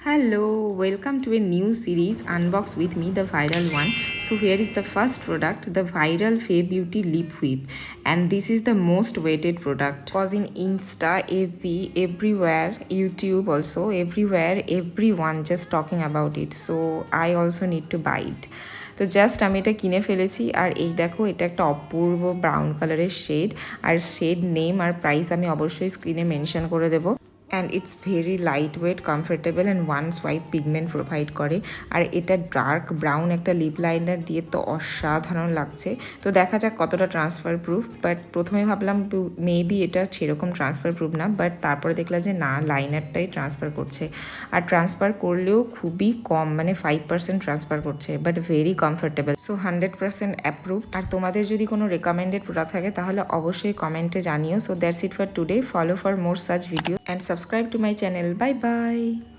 Hello, welcome to a new series Unbox with me, the viral one. So here is the first product, the viral Fae Beauty Lip Whip, and this is the most weighted product because in Insta, FB, everywhere, YouTube also, everywhere, everyone just talking about it. So I also need to buy it. তো just আমি এটা কিনে ফেলেছি আর এই দেখো এটা একটা অপূর্ব brown কালারের শেড আর শেড নেম আর প্রাইস আমি অবশ্যই স্ক্রিনে মেনশন করে দেবো and it's very light weight comfortable and one swipe pigment provide করে আর এটা ডার্ক ব্রাউন একটা লিপ লাইনার দিয়ে তো অসাধারণ লাগছে। তো দেখা যাক কতটা ট্রান্সফার প্রুফ, বাট প্রথমে ভাবলাম মেবি এটা সেরকম ট্রান্সফার প্রুফ না, বাট তারপরে দেখলাম যে না, লাইনারটাই ট্রান্সফার করছে আর ট্রান্সফার করলেও খুবই কম, মানে 5% ট্রান্সফার করছে, but very comfortable. So 100% approve. আর তোমাদের যদি কোনো রেকমেন্ডেড প্রোডাক্ট থাকে তাহলে অবশ্যই কমেন্টে জানিও। So that's it for today. Follow for more such video and subscribe to my channel. Bye bye.